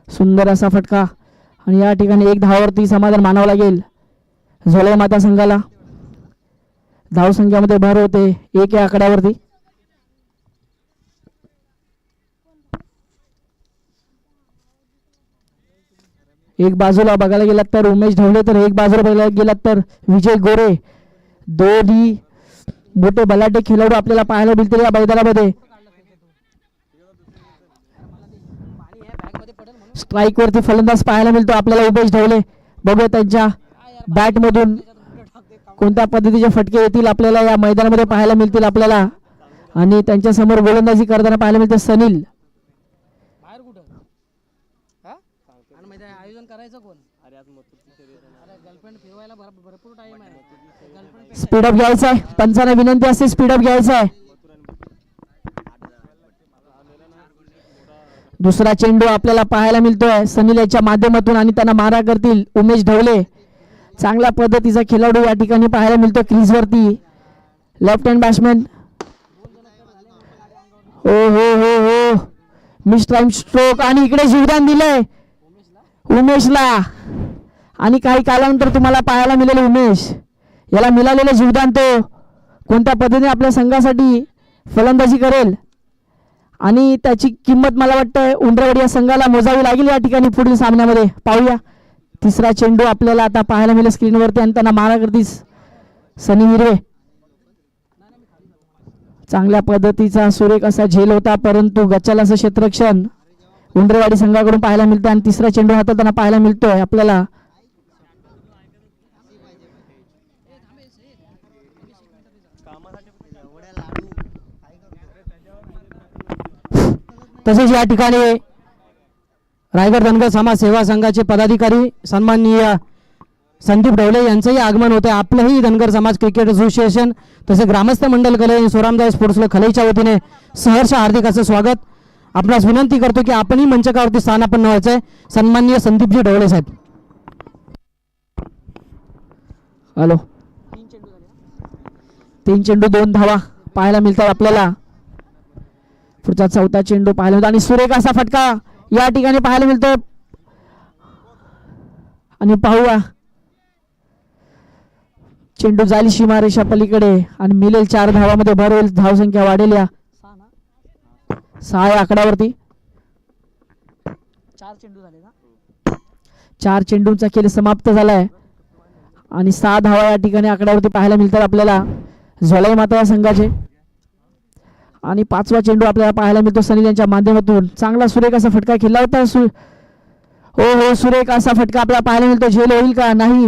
सुंदर असा फटका आणि या ठिकाणी एक धावावरती समाधान मानावं लागेल झोले माता संघाला. धावसंख्यामध्ये भर होते एक या आकड्यावरती. एक बाजूला बघायला गेलात तर उमेश ढवळे तर एक बाजूला बघायला गेलात तर विजय गोरे. दोन्ही मोठे बलाढ्य खेळाडू आपल्याला पाहायला मिळतील या मैदानामध्ये. स्ट्राईक वरती फलंदाज पाहायला मिळतो आपल्याला उमेश ढवळे. बघूया त्यांच्या बॅट मधून कोणत्या पद्धतीचे फटके येतील आपल्याला या मैदानामध्ये पाहायला मिळतील आपल्याला. आणि त्यांच्या समोर गोलंदाजी करताना पाहायला मिळते सनील. स्पीडअप घ्यायचा आहे पंचांना विनंती असते स्पीडअप घ्यायचा आहे. दुसरा चेंडू आपल्याला पाहायला मिळतोय सनील याच्या माध्यमातून आणि त्यांना मारा करतील उमेश ढवळे. चांगल्या पद्धतीचा खेळाडू या ठिकाणी पाहायला मिळतो क्रीज वरती लेफ्ट हँड बॅट्समॅन. हो हो हो हो मिस टाइम स्ट्रोक आणि इकडे जीवदान दिलंय उमेशला. आणि काही कालानंतर तुम्हाला पाहायला मिळेल उमेश याला मिळालेलं जीवदान तो कोणत्या पद्धतीने आपल्या संघासाठी फलंदाजी करेल आणि त्याची किंमत मला वाटतं उंडरवाडी या संघाला मोजावी लागेल या ठिकाणी पुढील सामन्यामध्ये. पाहूया तिसरा चेंडू आपल्याला आता पाहायला मिळेल स्क्रीनवरती आणि त्यांना मारा करतीस सनी हिरवे. चांगल्या पद्धतीचा सुरेख असा झेल होता परंतु गच्चाला असं क्षेत्ररक्षण उंडरवाडी संघाकडून पाहायला मिळतं आणि तिसरा चेंडू हाताळताना पाहायला मिळतोय आपल्याला. तसेच या ठिकाणी रायगड धनगर समाज सेवा संघाचे पदाधिकारी सन्माननीय संदीप ढवळे यांचंही आगमन होते. आपलंही धनगर समाज क्रिकेट असोसिएशन तसे ग्रामस्थ मंडल कले सोरामदास स्पोर्ट्स क्लब खलईच्या वतीने सहर्ष हार्दिक असं स्वागत. आपणास विनंती करतो की आपणही मंचकावरती स्थानापन्न व्हायचं आहे. सन्माननीय संदीपजी ढवळे साहेब. हॅलो 3 चेंडू 2 धावा पाहायला मिळतात आपल्याला. पुढचा चौथा चेंडू पाहायला मिळतो आणि सुरेख असा फटका या ठिकाणी पाहायला मिळतो आणि पाहूया चेंडू जाईल सीमारेषा पलीकडे आणि मिळेल 4 धावामध्ये भर होईल. धावसंख्या वाढेल या 6 आकड्यावरती. 4 चेंडूंचा खेळ समाप्त झालाय आणि 6 धावा या ठिकाणी आकड्यावरती पाहायला मिळतात आपल्याला झोलाई माता या संघाचे. आणि 5वा चेंडू आपल्याला पाहायला मिळतो सनी यांच्या माध्यमातून. चांगला सुरेख असा फटका खेळला होता. हो हो सुरेख असा फटका आपल्याला पाहायला मिळतो. झेल होईल का नाही.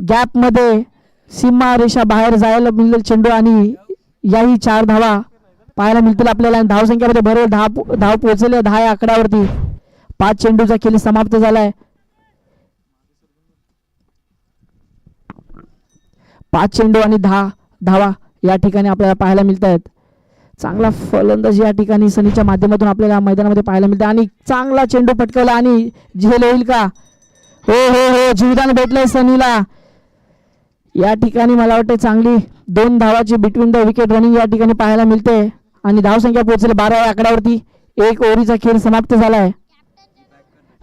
गॅप मध्ये सीमा रेषा बाहेर जायला मिळेल चेंडू आणि याही 4 धावा पाहायला मिळतील आपल्याला. धावसंख्यामध्ये भर धाव पोहोचले 10 या आकड्यावरती. 5 चेंडूचा खेळ समाप्त झालाय. 5 चेंडू आणि 10 धावा या ठिकाणी आपल्याला पाहायला मिळत आहेत. चांगला फलंदाजी या ठिकाणी सनीच्या माध्यमातून आपल्याला मैदानामध्ये पाहायला मिळते आणि चांगला चेंडू पटकवला आणि झेल होईल का. हो हो हो जीवदान भेटलंय सनीला या ठिकाणी. मला वाटते चांगली 2 धावाची बिटवीन द विकेट रनिंग या ठिकाणी पाहायला मिळते आणि धावसंख्या पोहोचली 12 या आकड्यावरती. 1 ओव्हरीचा खेळ समाप्त झालाय.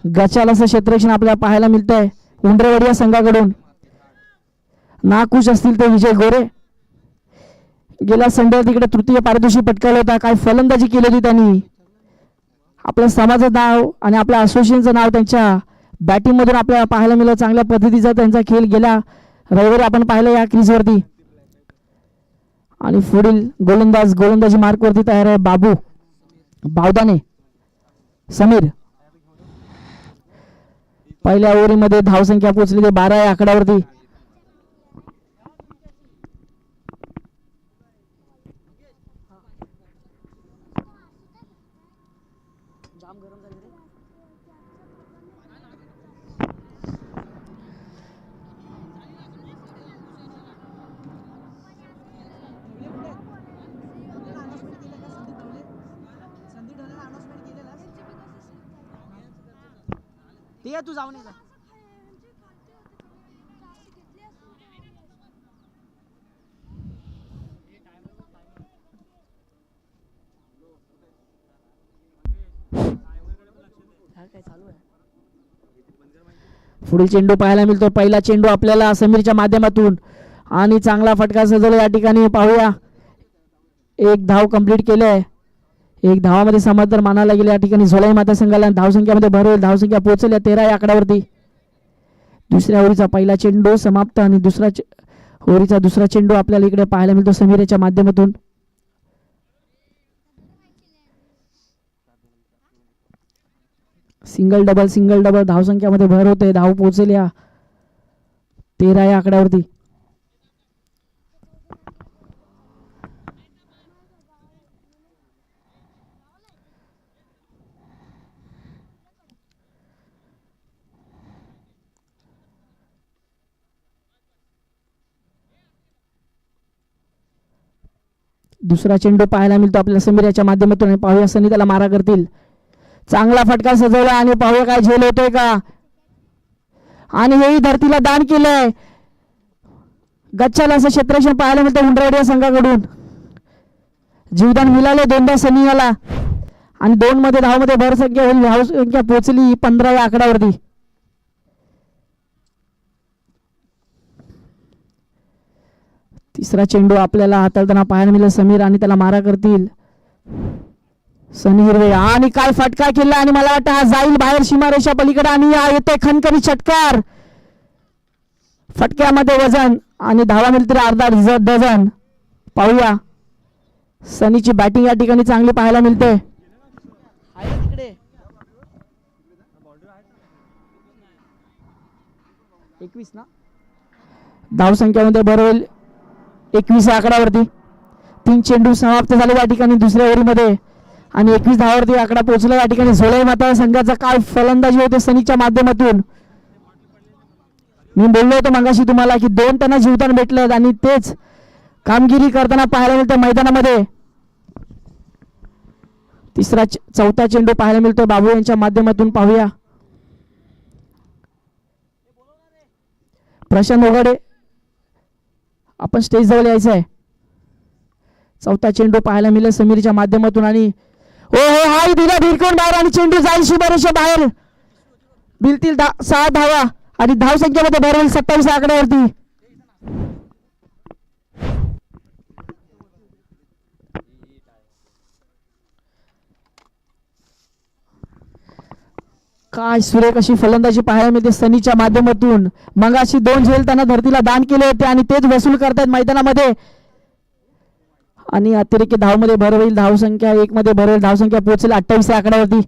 गचाल असं क्षेत्ररक्षण आपल्याला पाहायला मिळतंय उंडरवाडी या संघाकडून. नाखुश असतील ते विजय गोरे. गेल्या संडेला तिकडे तृतीय पारितोषिक पटकावलं होता. काय फलंदाजी केली होती त्यांनी. आपल्या समाजाचं नाव आणि आपल्या असोसिएशनचं नाव त्यांच्या बॅटिंग मधून आपल्याला पाहायला मिळालं. चांगल्या पद्धतीचा त्यांचा खेळ गेला रविवारी आपण पाहिलं या क्रीजवरती. आणि पुढील गोलंदाजी मार्कवरती तयार आहे बाबू बावदाने समीर. पहिल्या ओव्हरीमध्ये धावसंख्या पोहोचली ते 12 या आकड्यावरती. ठीक आहे तू जाऊन ये. पुढील चेंडू पाहायला मिळतो. पहिला चेंडू आपल्याला समीरच्या माध्यमातून आणि चांगला फटका सजवला या ठिकाणी. पाहूया, एक धाव कंप्लीट केलंय. एक धावामध्ये समांतर मानायला गेले या ठिकाणी. झोलाई माता संघाला धावसंख्यामध्ये भर होईल. धावसंख्या पोहोचल्या 13 या आकड्यावरती. दुसऱ्या ओव्हरीचा पहिला चेंडू समाप्त आणि ओव्हरीचा दुसरा चेंडू आपल्याला इकडे पाहायला मिळतो समीरच्या माध्यमातून. सिंगल डबल धावसंख्यामध्ये भर होते. धाव पोहोचेल या 13 या आकड्यावरती. दुसरा चेंडू पाहायला मिळतो आपल्याला समीरच्या माध्यमातून. पाहूया सनी त्याला मारा करतील. चांगला फटका सजवला आणि पाहूया काय झेल होतोय का. आणि हेही धरतीला दान केलंय. गच्चाला असं क्षेत्ररक्षण पाहायला मिळतं उंडरवाडी या संघाकडून. जीवदान मिळाले दोनदा सनी याला आणि 2 मध्ये धावमध्ये भर संख्या होईल. धावसंख्या पोहोचली 15 या आकड्यावरती. तिसरा चेंडू आपल्याला हाताळताना पाहायला मिळेल. समीर आणि त्याला मारा करतील सनी हिरवे. आणि काय फटका केला आणि मला वाटतं हा जाईल बाहेर सीमारेषा पलीकडे. आणि येते खणखणी षटकार. फटक्यामध्ये वजन आणि धावा मिळतील अर्धा डझन. पाहूया, सनीची बॅटिंग या ठिकाणी चांगली पाहायला मिळते. तिकडे 21 ना धावसंख्यामध्ये बरोबर 21 आकड्यावरती. 3 चेंडू समाप्त झाले या ठिकाणी दुसऱ्या ओव्हरीमध्ये आणि 21 धावावरती आकडा पोहोचला या ठिकाणी. झोलाई माता संघाचा काय फलंदाजी होते सनीच्या माध्यमातून. मी बोललो होतो मगाशी तुम्हाला की 2 त्यांना जीवदान भेटलं आणि तेच कामगिरी करताना पाहायला मिळतं मैदानामध्ये. चौथा चेंडू पाहायला मिळतो बाबू यांच्या माध्यमातून. पाहूया, प्रशांत ओघाडे आपण स्टेज जवळ यायचं आहे. चौथा चेंडू पाहायला मिळेल समीरच्या माध्यमातून आणि हाय दिला भिरकून बाहेर आणि चेंडू जाईल शिबारेषा बाहेर. बिलतील 6 धावा आणि धावसंख्येमध्ये भर होईल 27 आकड्यावरती. काय सुरेख अशी फलंदाजी पाहायला मिळते सनीच्या माध्यमातून. मगाशी 2 झेल त्यांना धरतीला दान केले होते आणि तेच वसूल करतायत मैदानामध्ये. आणि अतिरिक्त धावमध्ये भर होईल. धावसंख्या 1 मध्ये भर होईल. धावसंख्या पोहोचेल 28 आकड्यावरती.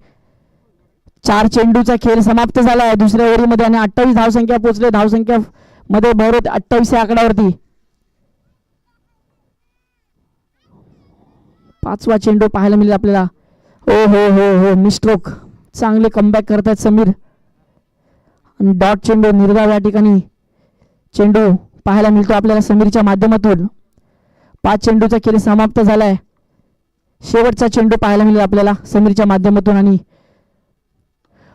4 चेंडूचा खेळ समाप्त झाला आहे दुसऱ्या ओव्हरीमध्ये आणि 28 धावसंख्या पोहोचले. धावसंख्या मध्ये भर होते 28 आकड्यावरती. 5वा चेंडू पाहायला मिळेल आपल्याला. हो मिस्ट्रोक. चांगले कमबॅक करतात समीर आणि डॉट चेंडू निर्धाव या ठिकाणी चेंडू पाहायला मिळतो आपल्याला समीरच्या माध्यमातून. 5 चेंडूचा खेळ समाप्त झालाय. शेवटचा चेंडू पाहायला मिळेल आपल्याला समीरच्या माध्यमातून आणि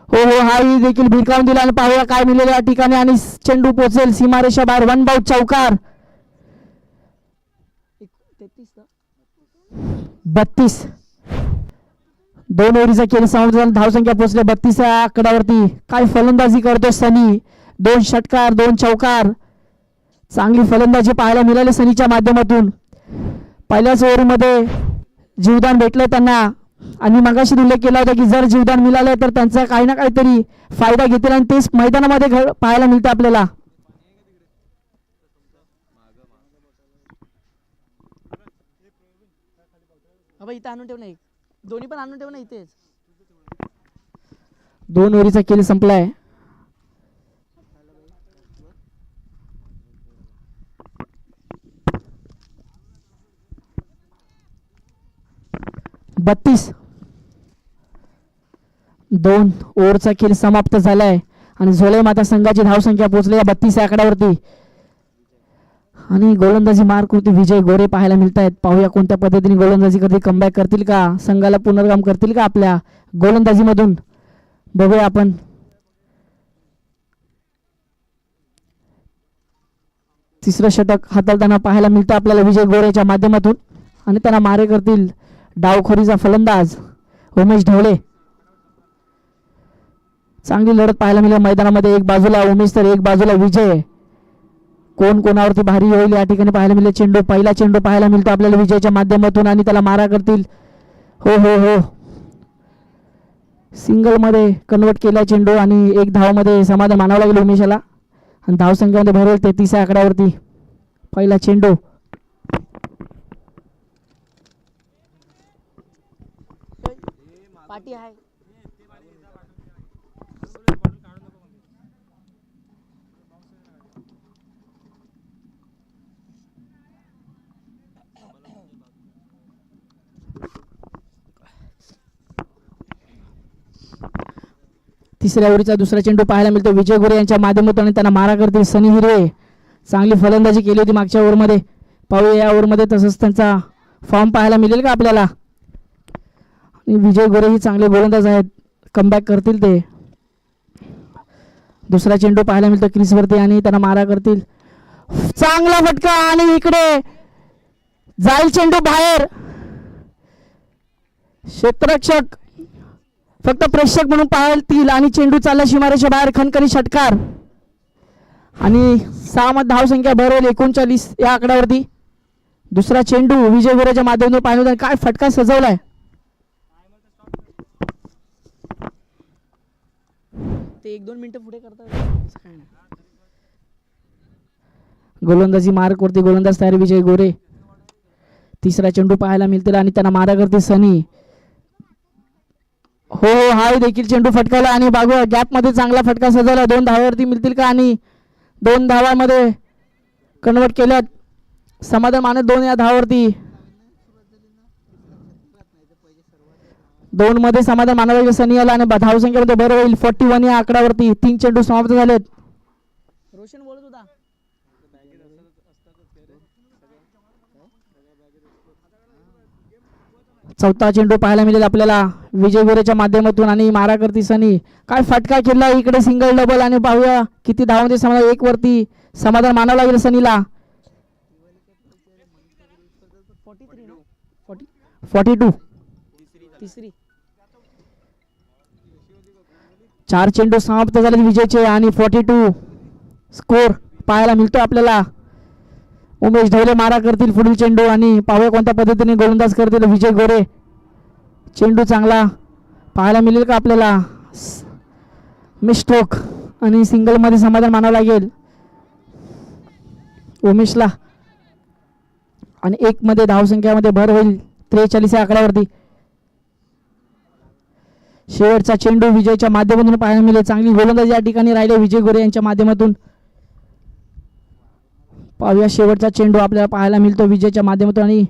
हाही देखील भिरकावून दिला आणि पाहूया काय मिळेल या ठिकाणी. आणि चेंडू पोहोचेल सीमारेषा बाहेर. 1 बाउट चौकार. 32 2 ओव्हरीचा खेळ समाप्त झाला. धावसंख्या पोहोचले 32 आकड्यावरती. काय फलंदाजी करतो सनी. 2 षटकार 2 चौकार. चांगली फलंदाजी पाहायला मिळाली सनीच्या माध्यमातून. पहिल्याच ओव्हरमध्ये जीवदान भेटलं त्यांना आणि मगाशी उल्लेख केला होता की जर जीवदान मिळालं तर त्यांचा काही ना काहीतरी फायदा घेतील आणि तेच मैदानामध्ये पाहायला मिळतं आपल्याला. इथं आणून ठेव नाही. दोन्ही पण आणून ठेव ना इथेच. 2 ओव्हरीचा खेळ संपलाय. बत्तीस 2 ओव्हरचा खेळ समाप्त झालाय आणि झोलाई माता संघाची धावसंख्या पोहोचली या 32 आकड्यावरती. आणि गोलंदाजी मार्कवरती विजय गोरे पाहायला मिळत आहेत. पाहूया कोणत्या पद्धतीने गोलंदाजी करतील. कमबॅक करतील का. संघाला पुनर्गाम करतील का आपल्या गोलंदाजीमधून. बघूया आपण. तिसरं षटक हाताळताना पाहायला मिळतं आपल्याला विजय गोरेच्या माध्यमातून आणि त्यांना मारे करतील डावखोरीचा फलंदाज उमेश ढवळे. चांगली लढत पाहायला मिळेल मैदानामध्ये. एक बाजूला उमेश तर एक बाजूला विजय. कोण कोणावरती भारी होईल या ठिकाणी पाहायला मिळेल. चेंडू पहिला चेंडू पाहायला मिळतो आपल्याला विजयच्या माध्यमातून आणि त्याला मारा करतील. हो हो हो, सिंगल मध्ये कन्वर्ट केला चेंडू आणि एक धावमध्ये समाधान मानावं लागेल उमेशाला. आणि धावसंख्येमध्ये भर होईल 33 आकड्यावरती. पहिला चेंडू पाठी आहे. तिसऱ्या ओव्हरीचा दुसरा चेंडू पाहायला मिळतो विजय गोरे यांच्या माध्यमातून आणि त्यांना मारा करतील सनी हिरवे. चांगली फलंदाजी केली होती मागच्या ओव्हरमध्ये. पाहूया या ओव्हरमध्ये तसंच त्यांचा फॉर्म पाहायला मिळेल का आपल्याला. आणि विजय गोरे ही चांगले गोलंदाज आहेत, कमबॅक करतील ते. दुसरा चेंडू पाहायला मिळतो क्रीजवरती आणि त्यांना मारा करतील. चांगला फटका आणि इकडे जाईल चेंडू बाहेर. क्षेत्ररक्षक फक्त प्रेक्षक म्हणून पाहतील आणि चेंडू चालला सीमारेषेच्या बाहेर. खणखणी षटकार आणि 6 मध्ये धावसंख्या भर होईल 39 या आकड्यावरती. दुसरा चेंडू विजय गोरेच्या माध्यमातून पाहिलं होतं. काय फटका सजवलाय. ते 1-2 मिनिटं पुढे करतात. गोलंदाजी मार्कवरती गोलंदाज तयार विजय गोरे. तिसरा चेंडू पाहायला मिळतील आणि त्यांना मारा करते सनी. हो हो, हा देखील चेंडू फटकावला आणि बागू गॅप मध्ये चांगला फटका सजवला. 2 धावावरती मिळतील का आणि 2 धावामध्ये कन्वर्ट केल्यात. समाधान मानत 2 या धावावरती. 2 मध्ये समाधान मानव सनी आला आणि धावसंख्येमध्ये भर होईल 41 या आकड्यावरती. 3 चेंडू समाप्त झालेत. रोशन बोलत होता. चौथा चेंडू पाहायला मिळेल आपल्याला विजय गोरेच्या माध्यमातून आणि मारा करते सनी. काय फटका केला इकडे सिंगल डबल आणि पाहूया किती धावांचे समाधान. 1 वरती समाधान मानावं लागेल सनीला. 42 तिसरी 4 चेंडू समाप्त झाले विजयचे आणि 42 स्कोर पाहायला मिळतो आपल्याला. उमेश ढवले मारा करतील पुढील चेंडू आणि पाहूया कोणत्या पद्धतीने गोलंदाज करतील विजय गोरे. चेंडू चांगला पाहायला मिळेल का आपल्याला. मिस्ट्रोक आणि सिंगल मध्ये समाधान मानावं लागेल उमेशला. आणि 1 मध्ये धावसंख्यामध्ये भर होईल 43 या आकड्यावरती. शेवटचा चेंडू विजयच्या माध्यमातून पाहायला मिळेल. चांगली गोलंदाजी या ठिकाणी राहिले विजय गोरे यांच्या माध्यमातून. पाहूया शेवटचा चेंडू आपल्याला पाहायला मिळतो विजयच्या माध्यमातून आणि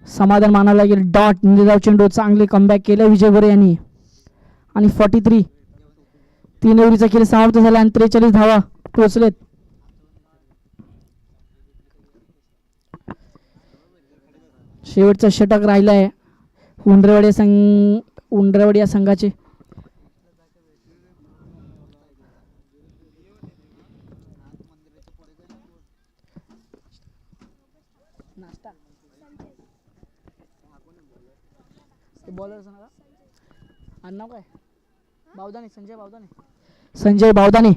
समाधान मानावं लागेल. डॉट निर्धाव चेंडू चांगले कमबॅक केलं विजय गोरे यांनी. आणि 43 3 ओव्हरीचा खेळ समाप्त झाला आणि 43 धावा पोहोचलेत. शेवटचा षटक राहिलाय उंडरवाडी या संघाचे. नाव काय? बावदाने, संजय बावदाने. संजय बावदाने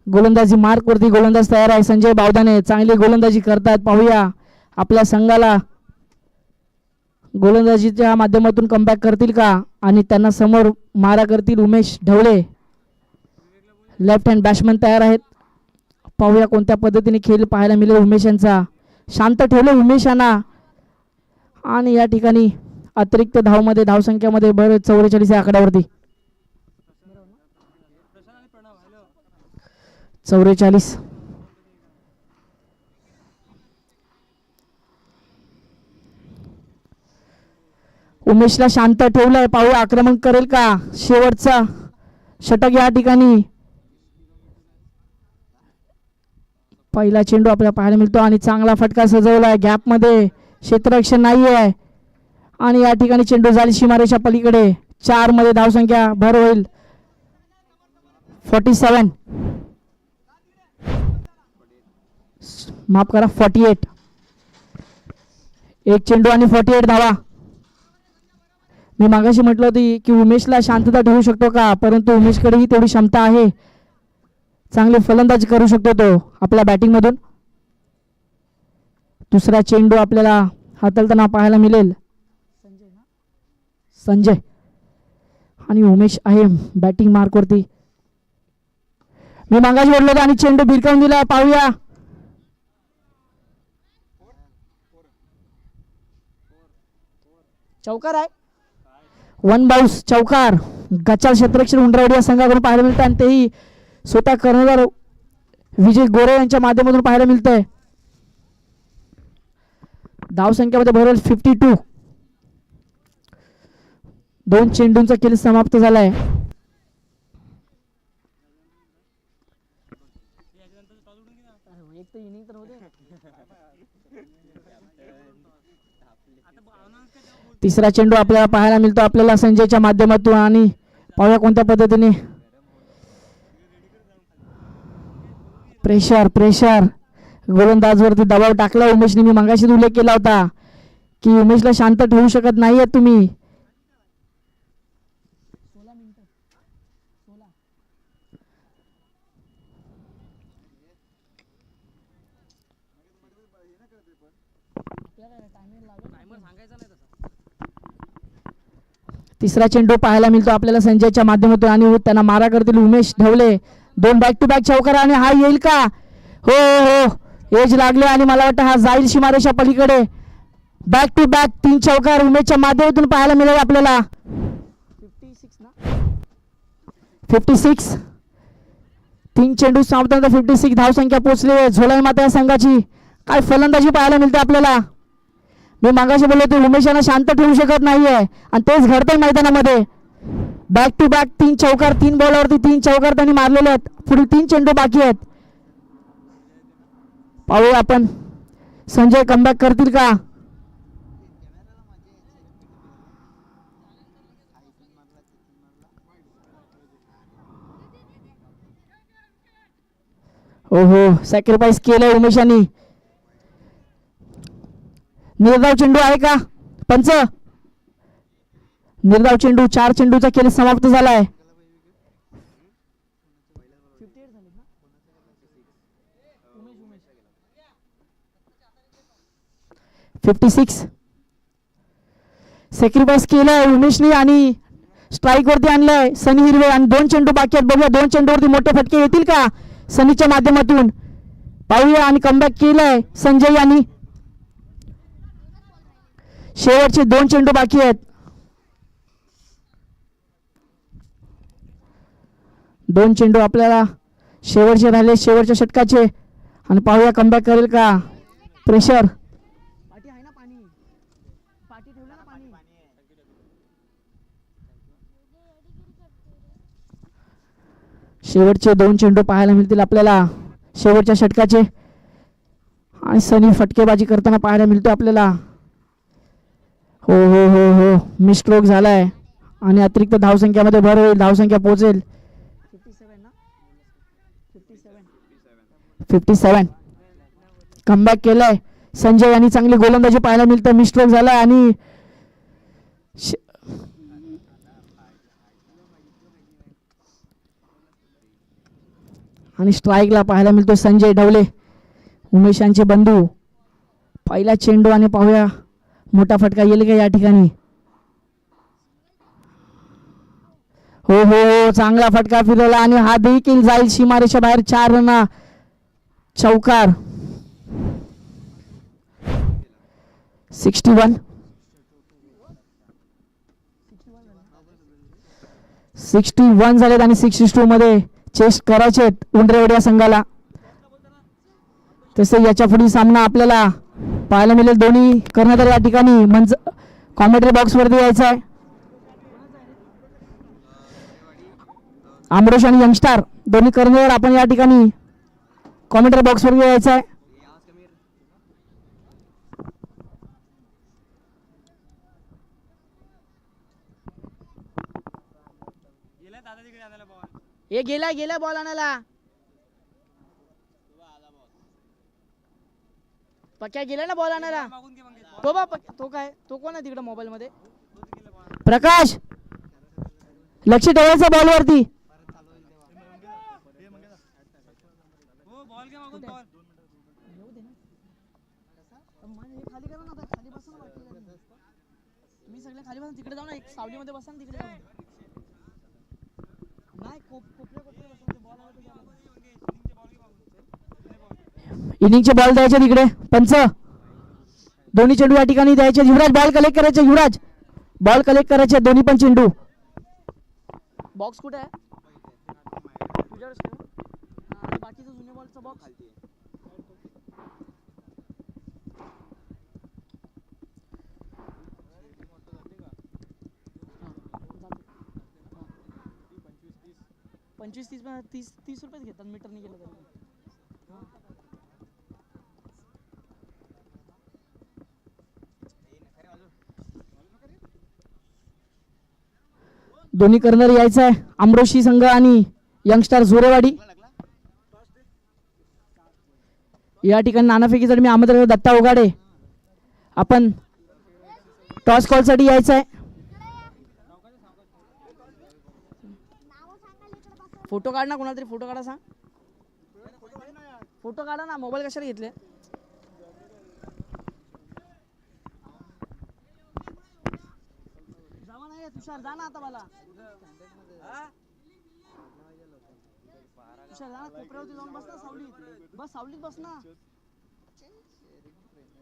गोलंदाजी मार्क वरती गोलंदाज तयार आहे. संजय बावदाने चांगली गोलंदाजी करतात. पाहूया आपल्या संघाला गोलंदाजीच्या माध्यमातून कमबॅक करतील का आणि त्यांना समोर मारा करतील Umesh Dhawale. Left hand batsman तयार आहेत. पाहूया कोणत्या पद्धतीने खेळ पाहायला मिळेल उमेश यांचा. शांत ठेवलं उमेश यांना आणि या ठिकाणी अतिरिक्त धावमध्ये धावसंख्यामध्ये भर 44 या आकड्यावरती. 44 उमेशला शांत ठेवलंय. पाहू आक्रमण करेल का. शेवटचा षटक या ठिकाणी. पहिला चेंडू आपल्याला पाहायला मिळतो आणि चांगला फटका सजवलाय. गॅप मध्ये क्षेत्ररक्षण नाही आहे आणि या ठिकाणी चेंडू झाली सीमारेषा पलीकडे. 4 मध्ये धावसंख्या भर होईल 47 माफ करा 48. 1 चेंडू आणि 48 धावा. मी मागाशी म्हटलं होती की उमेशला शांतता ठेवू शकतो का, परंतु उमेशकडेही तेवढी क्षमता आहे. चांगली फलंदाजी करू शकतो तो आपल्या बॅटिंगमधून. दुसरा चेंडू आपल्याला हाताळताना पाहायला मिळेल. संजय आणि उमेश आहे बॅटिंग मार्कवरती. मी मागाशी म्हटलं होतं आणि चेंडू भिरकावून दिला. पाहूया चौकार आहे. वन बाउन्स चौकार गचाल क्षेत्ररक्षण उंडरवाडी या संघाकडून पाहायला मिळतं आणि तेही स्वतः कर्णधार विजय गोरे यांच्या माध्यमातून पाहायला मिळतंय. धाव संख्येमध्ये भरेल 52. 2 चेंडूंचा खेळ समाप्त झालाय. एक तर इनिंग तर होते. तिसरा चेंडू आपल्याला पाहायला मिळतो आपल्याला संजयच्या माध्यमातून आणि पाहूया कोणत्या पद्धतीने प्रेशर गोलंदाजवरती दबाव टाकला उमेशने. मी मगाशी उल्लेख केला होता की उमेशला शांत ठेवू शकत नाहीये तुम्ही. तिसरा चेंडू पाहायला मिळतो आपल्याला संजयच्या माध्यमातून आणि त्यांना मारा करतील Umesh Dhawale. 2 back to back चौकार आणि हा येईल का. हो हो एज लागले आणि मला वाटतं हा जाईल सीमारेषा पलीकडे. बॅक टू बॅक 3 चौकार उमेशच्या माध्यमातून पाहायला मिळेल आपल्याला. 56 3 चेंडू संपताना 56 धावसंख्या पोहोचली झोलाई माता या संघाची. काय फलंदाजी पाहायला मिळते आपल्याला. मी मागाशी बोललो होते उमेश यांना शांत ठेवू शकत नाहीये आणि तेच घडतंय मैदानामध्ये. बॅक टू बॅक 3 चौकार 3 बॉलवरती 3 चौकार त्यांनी मारलेले आहेत. पुढील 3 चेंडू बाकी आहेत. पाहूया आपण संजय कमबॅक करतील का. हो हो सॅक्रिफाईस केलंय उमेशांनी. निर्धाव चेंडू आहे का पंच. निर्धाव चेंडू 4 चेंडूचा खेळ समाप्त झालाय. 56 सॅक्रिफाईस केलंय उमेशने आणि स्ट्राईक वरती आणलंय सनी हिरवे आणि 2 चेंडू बाकी आहेत. बघूया 2 चेंडूवरती मोठे फटके येतील का सनीच्या माध्यमातून. पाहूया आणि कमबॅक केलंय संजय यांनी. शेवटचे 2 चेंडू बाकी आहेत. 2 चेंडू आपल्याला शेवटचे राहिले शेवटच्या षटकाचे आणि पाहूया कमबॅक करेल का. प्रेशर पाठी आहे ना पाणी. पाठी ठेवलं ना पाणी. शेवटचे 2 चेंडू पाहायला मिळतील आपल्याला शेवटच्या षटकाचे आणि सनी फटकेबाजी करताना पाहायला मिळतो आपल्याला. हो हो हो हो मिस्ट्रोक झालाय आणि अतिरिक्त धावसंख्यामध्ये भर होईल. धावसंख्या पोहोचेल 57. कमबॅक केलाय संजय यांनी. चांगली गोलंदाजी पाहायला मिळतं. मिस्ट्रोक झालाय आणि स्ट्राईकला पाहायला मिळतो संजय ढवले उमेश यांचे बंधू. पहिला चेंडू आणि पाहूया मोठा फटका येईल का या ठिकाणी. हो हो हो चांगला फटका फिरवला आणि हा देखील जाईल सीमारेषा बाहेर. 4 रन चौकार. 61 झालेत आणि 62 मध्ये चेस्ट करायचे उंडरेवाडी या संघाला. तसे याच्या पुढील सामना आपल्याला पाहायला मिळेल. दोन्ही कर्णधार या ठिकाणी म्हणजे कॉमेंट्री बॉक्स वरती यायचं आहे. आमरोश आणि यंगस्टार दोन्ही कर्णधार आपण या ठिकाणी कॉमेंट्री बॉक्स वरती यायचं आहे. हे गेला बॉल आणायला. पक्या गेला ना बॉल आणायला. तो काय तो कोण आहे तिकडे मोबाईल मध्ये. प्रकाश लक्ष ठेवायचं बॉलवरती. मी सगळे खाली बसा तिकडे जाऊ ना, एक सावलीमध्ये बसा ना तिकडे जाऊन. नाही कोपऱ्या बसा ते बॉल आला तर इनिंगचे बॉल द्यायचे तिकडे. पंच दोन्ही चेंडू या ठिकाणी द्यायचे. युवराज बॉल कलेक्ट करायचे. युवराज बॉल कलेक्ट करायचे दोन्ही पण चेंडू. बॉक्स कुठे आहे तुझ्याकडे ठेव. आणि बाकीचं जुने बॉलचा बॉक्स पंचवीस 30 रुपयेच घेतात मीटरने गेलं तरी. दोन्ही कर्नर यायचं आहे. आमरोशी संघ आणि यंगस्टार जोरेवाडी. या ठिकाणी नाणाफेकीसाठी मी आमंत्रण दत्ता उगाडे. आपण टॉस कॉल साठी यायचं आहे. फोटो काढ ना, कोणाला तरी फोटो काढा सांग. फोटो काढा ना, मोबाईल कशाला घेतले. जावा नाही तुषार, जा ना आता मला. तुषार जा ना, कोपऱ्यावरती जाऊन बस ना सावलीत. बस सावलीत बस ना,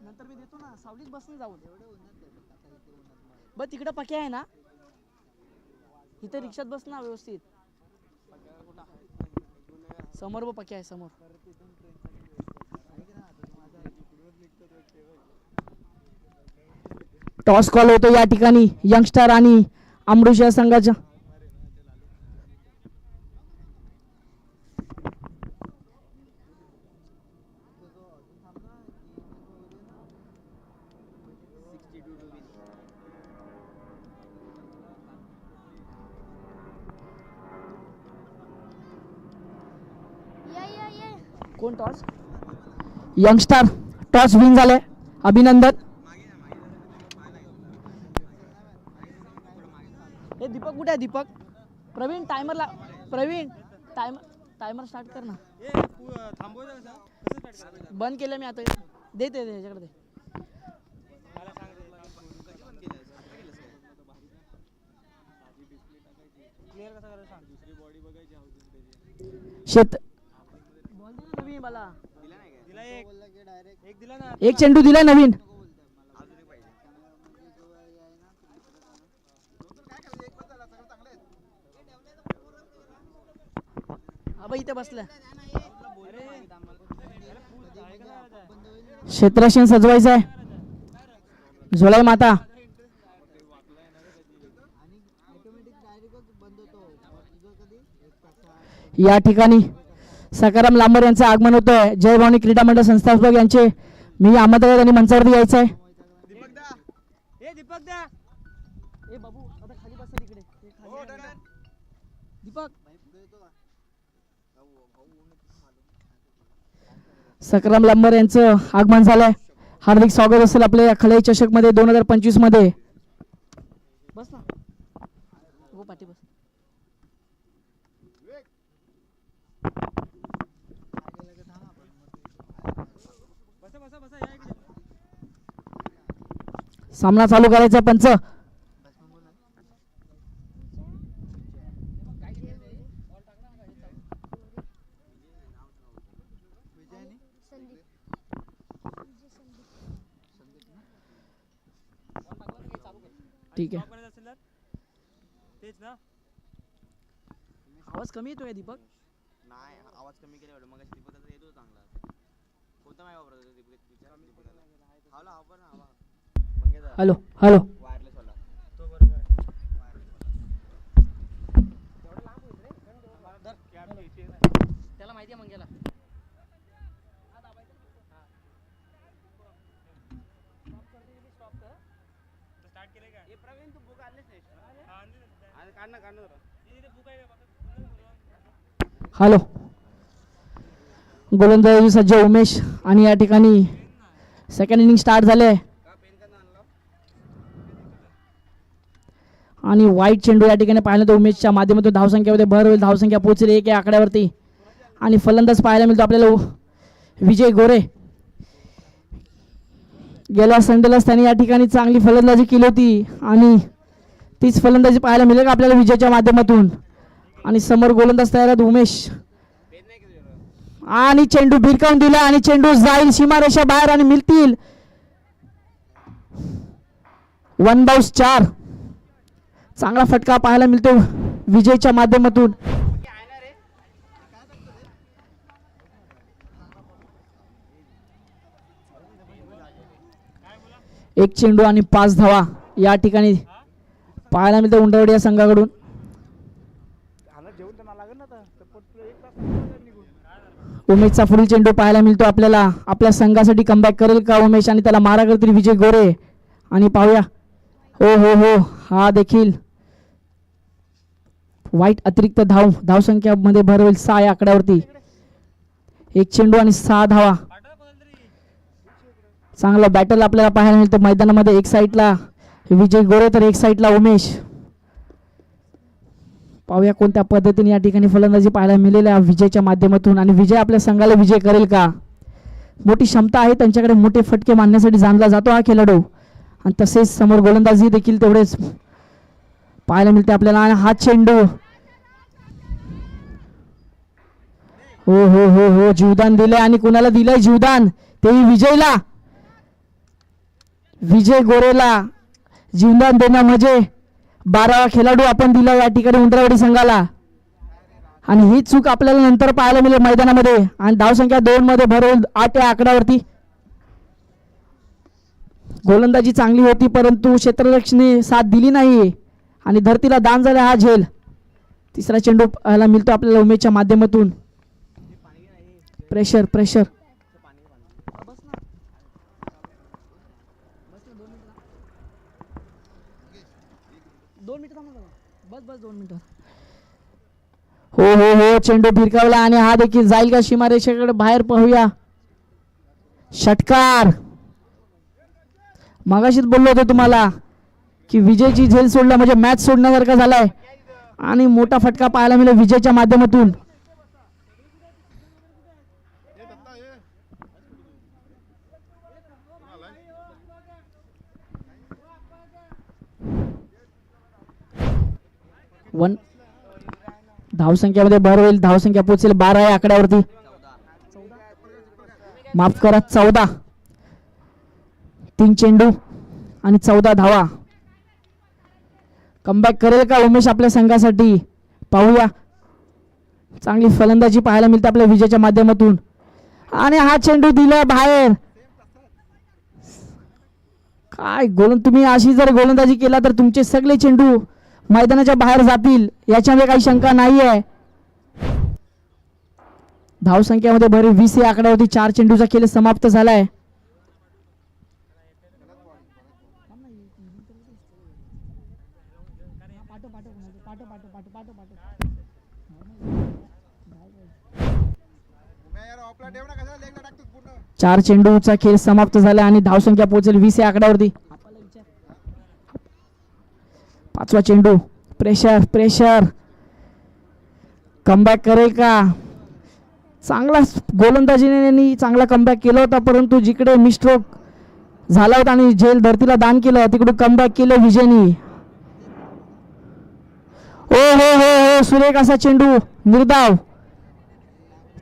नंतर मी देतो ना. सावलीत बस ना जाऊन. बस तिकडं पक्या आहे ना, इथे रिक्षात बस ना व्यवस्थित. समोर व पक्या आहे समोर. टॉस कॉल होतो या ठिकाणी यंगस्टार आणि अमृष या संघाचा. कोण टॉस? यंगस्टार टॉस विन झाले. अभिनंदन. हे दीपक कुठे आहे? Deepak Praveen timer Praveen timer start कर ना. बंद केलं मी आता. दे ते ह्याच्याकडे दे. शेत बॉल दे ना नवीन मला. एक चेंडू दिलाय नवीन. हा इथे बसलं. क्षेत्ररक्षण सजवायचं आहे. झोलाई माता. या ठिकाणी सकाराम लांबर यांचं आगमन होतंय. जय भवानी क्रीडा मंडळ संस्थापक यांचे मी आमंत्रण आणि मंचावरती यायचं आहे. ए बाबू आता खाली बसा तिकडे. दीपक सकाराम लांबर यांचं आगमन झालंय. हार्दिक स्वागत असेल आपल्या या खळई चषक मध्ये 2025 मध्ये. बस ना, हो पाठी बस. सामना चालू करायचा पंच. ठीक आहे. आवाज कमी येतोय दीपक. नाही आवाज कमी केला मग दीपकाचा येतो चांगला. कोणता माय वापरतो दीपकाला? हॅलो हा पण हवा मंगेदा. Hello hello. वायरलेस वाला तो बरोबर आहे. एवढं लांब होईल रे. त्याला माहिती आहे मंग्याला. स्टार्ट केले का? ए प्रवीण तू बुक आणलेस नाही? आणि काढ ना जरा. इथे बुक आहे हॅलो. गोलंदाजी सज्ज उमेश आणि या ठिकाणी सेकंड इनिंग स्टार्ट झाले आणि वाईट चेंडू या ठिकाणी पाहिलं तर उमेशच्या माध्यमातून धावसंख्येमध्ये भर होईल. धावसंख्या पोहोचली 1 या आकड्यावरती आणि फलंदाज पाहायला मिळतो आपल्याला विजय गोरे. गेल्या संडेलाच त्यांनी या ठिकाणी चांगली फलंदाजी केली होती आणि तीच फलंदाजी पाहायला मिळेल का आपल्याला विजयच्या माध्यमातून. आणि समोर गोलंदाज तयार आहेत उमेश आणि चेंडू भिरकावून दिला आणि चेंडू जाईल सीमारेषा बाहेर आणि मिळतील 1/4. चांगला फटका पाहायला मिळतो विजयच्या माध्यमातून. एक चेंडू आणि 5 धावा या ठिकाणी पाहायला मिळते उंडरवाडी या संघाकडून. उमेशचा पुढील चेंडू पाहायला मिळतो आपल्याला. आपल्या संघासाठी कमबॅक करेल का उमेश आणि त्याला मारा करतील विजय गोरे. आणि पाहूया हो हो हो हा देखील वाईट अतिरिक्त धावसंख्यामध्ये भर होईल 6 या आकड्यावरती. एक चेंडू आणि 6 धावा. चांगला बॅटल आपल्याला पाहायला मिळतं मैदानामध्ये. एक साईडला विजय गोरे तर एक साईडला उमेश. पाहूया कोणत्या पद्धतीने या ठिकाणी फलंदाजी पाहायला मिळेल विजयच्या माध्यमातून आणि विजय आपल्या संघाला विजय करेल का. मोठी क्षमता आहे त्यांच्याकडे, मोठे फटके मारण्यासाठी जाणला जातो हा खेळाडू आणि तसेच समोर गोलंदाजी देखील तेवढेच पाहायला मिळते आपल्याला. आणि हा चेंडू हो हो हो हो जीवदान दिलंय आणि कुणाला दिलंय जीवदान तेही विजयला. विजय गोरेला जीवदान देणं म्हणजे 12वा खेळाडू आपण दिला या ठिकाणी उंडरवाडी संघाला. आणि ही चूक आपल्याला नंतर पाहायला मिळेल मैदानामध्ये. आणि धावसंख्या 2 मध्ये भर होईल 8 या आकड्यावरती. गोलंदाजी चांगली होती परंतु क्षेत्ररक्षणे साथ दिली नाही आणि धरतीला दान झाला हा झेल. तिसरा चेंडू पाहायला मिळतो आपल्याला उमेशच्या माध्यमातून. प्रेशर प्रेशर 2 मिनिटं थांबा जरा. बस 2 मिनिटं. हो हो हो चेंडू भिरकावला आणि हा देखील जाईल का सीमारेषेकडे बाहेर. पाहूया षटकार. मगाशीच बोललो होतो तुम्हाला की विजयची झेल सोडला म्हणजे मॅच सोडण्यासारखा झालाय आणि मोठा फटका पाहायला मिळेल विजयच्या माध्यमातून. धावसंख्यामध्ये भर होईल. धावसंख्या पोहोचेल 12 या आकड्यावरती. माफ करा 14. 3 चेंडू आणि 14 धावा. कमबॅक करेल का उमेश आपल्या संघासाठी. पाहूया चांगली फलंदाजी पाहायला मिळते आपल्या विजयच्या माध्यमातून. आणि हा चेंडू दिला बाहेर. काय तुम्ही अशी जर गोलंदाजी केला तर तुमचे सगळे चेंडू मैदानाच्या बाहेर जातील याच्यामध्ये काही शंका नाही आहे. धावसंख्यामध्ये भर 20 या आकड्यावरती. 4 चेंडूचा खेळ समाप्त झालाय. चार चेंडूचा खेळ समाप्त झाला आणि धावसंख्या पोहोचेल 20 या आकड्यावरती. 5वा चेंडू. प्रेशर प्रेशर कमबॅक करेल का. चांगला गोलंदाजीने चांगला कमबॅक केला होता परंतु जिकडे मिस्ट्रोक झाला होता आणि झेल धरतीला दान केलं तिकडून कमबॅक केलं विजयनी. हो हो हो हो सुरेख असा चेंडू निर्धाव.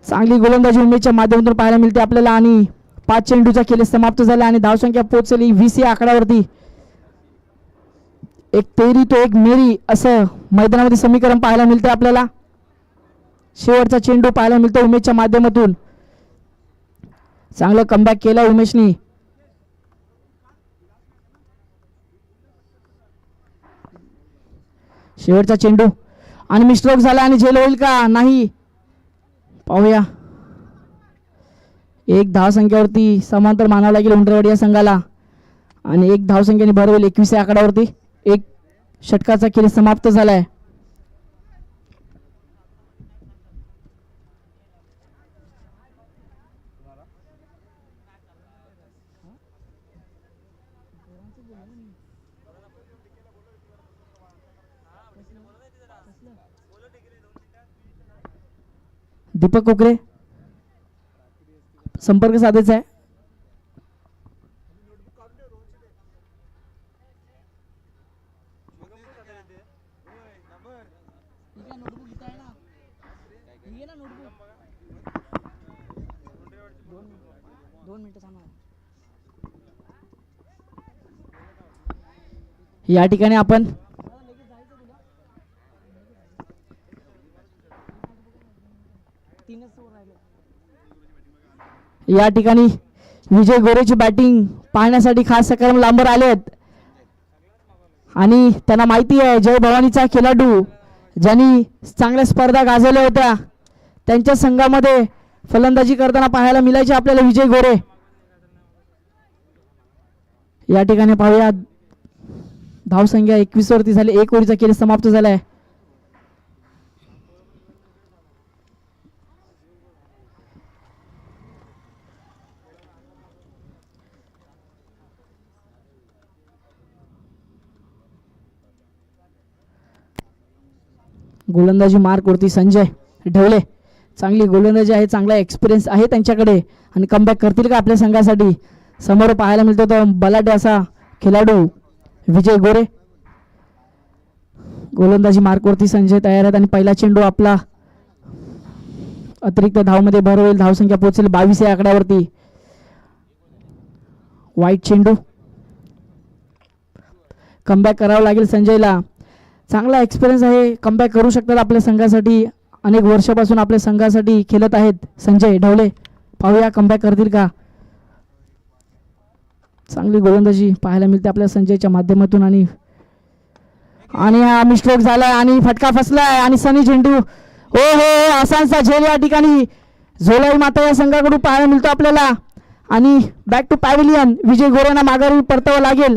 चांगली गोलंदाजी उमेशच्या माध्यमातून पाहायला मिळते आपल्याला आणि 5 चेंडूचा खेळ समाप्त झाला आणि धावसंख्या पोहोचली 20 या आकड्यावरती. एक तेरी तो एक मेरी असं मैदानामध्ये समीकरण पाहायला मिळते आपल्याला. शेवटचा चेंडू पाहायला मिळतो उमेशच्या माध्यमातून. चांगलं कमबॅक केलं उमेशनी. शेवटचा चेंडू आणि मिस्ट्रोक झाला आणि झेल होईल का नाही. पाहूया. एक धावसंख्येवरती समांतर मानावं लागेल उंडरवाडी या संघाला आणि एक धावसंख्येने भर होईल 21 या आकड्यावरती. एक षटकाचा खेळ समाप्त झालाय. दीपक कोकरे संपर्क साधायचा आहे. नोटबुक इथं आहे ना, ही आहे ना नोटबुक. 2 मिनिटं थांबा. या ठिकाणी आपण या ठिकाणी विजय गोरेची बॅटिंग पाहण्यासाठी खास सकाराम लांबर आलेत आणि त्यांना माहिती आहे जय भवानीचा खेळाडू ज्यांनी चांगल्या स्पर्धा गाजवल्या होत्या त्यांच्या संघामध्ये फलंदाजी करताना पाहायला मिळायचे आपल्याला विजय गोरे. या ठिकाणी पाहूया धावसंख्या 21 वरती झाली. 1 ओव्हरचा खेळ समाप्त झालाय. गोलंदाजी मार्क वरती संजय ढवळे चांगली गोलंदाजी आहे, चांगला एक्सपिरियन्स आहे त्यांच्याकडे आणि कमबॅक करतील का आपल्या संघासाठी. समोर पाहायला मिळतो तो बलाढ्य असा खेळाडू विजय गोरे. गोलंदाजी मार्क वरती संजय तयार आहेत आणि पहिला चेंडू आपला अतिरिक्त धावमध्ये भर होईल. धावसंख्या पोहोचेल 22 या आकड्यावरती. वाईट चेंडू. कमबॅक करावं लागेल संजयला. चांगला एक्सपिरियन्स आहे, कमबॅक करू शकतात आपल्या संघासाठी. अनेक वर्षापासून आपल्या संघासाठी खेळत आहेत संजय ढवळे. पाहूया कमबॅक करतील का. चांगली गोलंदाजी पाहायला मिळते आपल्या संजयच्या माध्यमातून आणि हा मिस्ट्रोक झालाय आणि फटका फसलाय आणि सनी झेंडू हो हो असांचा झेल या ठिकाणी झोलाई माता या संघाकडून पाहायला मिळतो आपल्याला आणि बॅक टू पॅव्हिलियन. विजय गोरेंना माघारी परतावं लागेल.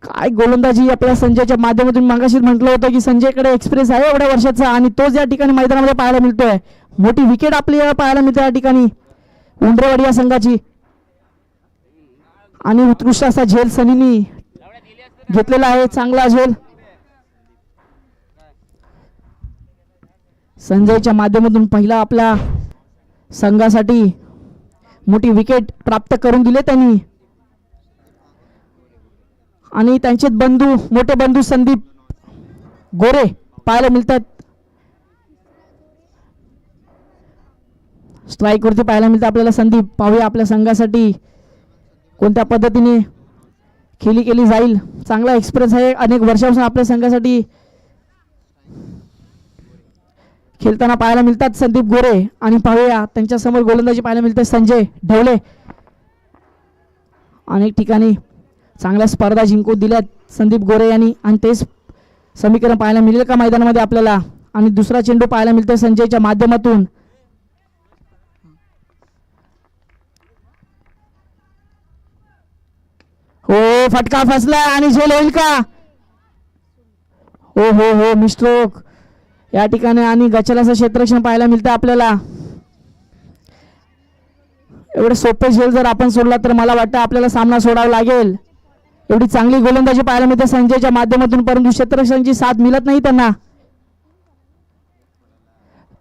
काय गोलंदाजी आपल्या संजयच्या माध्यमातून. मागाशी म्हटलं होतं की संजयकडे एक्सपिरियन्स आहे एवढ्या वर्षाचा आणि तोच या ठिकाणी मैदानामध्ये पाहायला मिळतोय. मोठी विकेट आपली पाहायला मिळते या ठिकाणी उंडरेवाडी या संघाची आणि उत्कृष्ट असा झेल सनीनी घेतलेला आहे. चांगला झेल संजयच्या माध्यमातून पहिला आपल्या संघासाठी मोठी विकेट प्राप्त करून दिले त्यांनी आणि त्यांचे बंधू मोठे बंधू संदीप गोरे पाहायला मिळतात. स्ट्राईक वरती पाहायला मिळतं आपल्याला संदीप. पाहूया आपल्या संघासाठी कोणत्या पद्धतीने खेळी केली जाईल. चांगला एक्सपिरियन्स आहे, अनेक वर्षापासून आपल्या संघासाठी खेळताना पाहायला मिळतात संदीप गोरे आणि पाहूया त्यांच्या समोर गोलंदाजी पाहायला मिळते संजय ढवळे. अनेक ठिकाणी चांगल्या स्पर्धा जिंकून दिल्यात संदीप गोरे यांनी आणि तेच समीकरण पाहायला मिळेल का मैदानामध्ये आपल्याला. आणि दुसरा चेंडू पाहायला मिळतोय संजयच्या माध्यमातून. हो फटका फसला आणि झेल होईल का. हो हो हो मिस्ट्रोक या ठिकाणी आणि गचलाचं क्षेत्ररक्षण पाहायला मिळतं आपल्याला. एवढे सोपे झेल जर आपण सोडला तर मला वाटतं आपल्याला सामना सोडावा लागेल. एवढी चांगली गोलंदाजी पाहायला मिळते संजयच्या माध्यमातून परंतु क्षेत्ररक्षणाची साथ मिळत नाही त्यांना.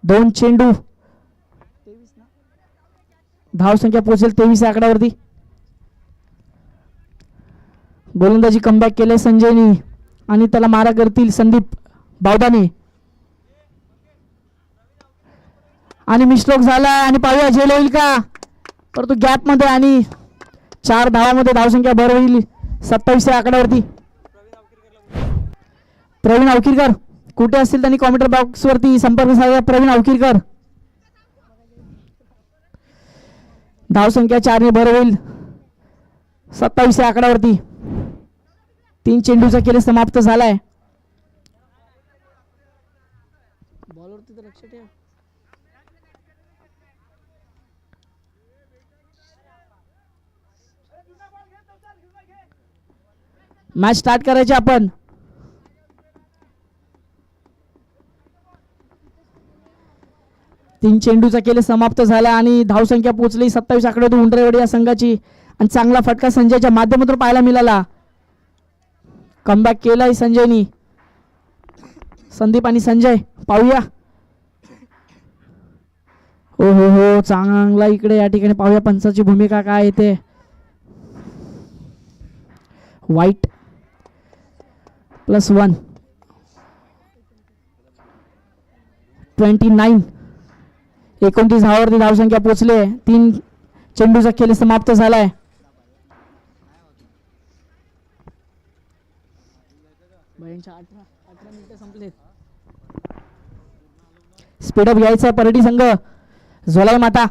2 चेंडू धावसंख्या पोहोचेल 23 या आकड्यावरती. गोलंदाजी कमबॅक केले संजयनी आणि त्याला मारा करतील संदीप बावदाने आणि मिस्ट्रोक झाला आणि पाहूया झेल होईल का. परंतु गॅप मध्ये आणि 4 धावामध्ये धावसंख्या भर होईल 27 या आकड्यावरती. प्रवीण अवकिरकर कुठे असतील त्यांनी कॉमेंटर बॉक्स वरती संपर्क साधा. प्रवीण अवकिरकर. धावसंख्या 4 ने भर होईल 27 या आकड्यावरती. 3 चेंडूचा खेळ समाप्त झालाय. बॉलवरती तर लक्ष ठेव. मॅच स्टार्ट करायची आपण. तीन चेंडूचा खेळ समाप्त झाला आणि धावसंख्या पोहोचली 27 आकड्यातून उंडरेवाडी या संघाची आणि चांगला फटका संजयच्या माध्यमातून पाहायला मिळाला. कमबॅक केलाय संजयनी. संदीप आणि संजय पाहूया. हो हो हो चांगला इकडे या ठिकाणी पाहूया पंचाची भूमिका काय येते. वाईट +1 29. 29 धावावरती धावसंख्या पोहोचले. 3 चेंडूचा खेळ समाप्त झालाय. भयंकर 18 मिनिटं संपलेत. स्पीडअप घ्यायचा परडी संघ. झोलाई माता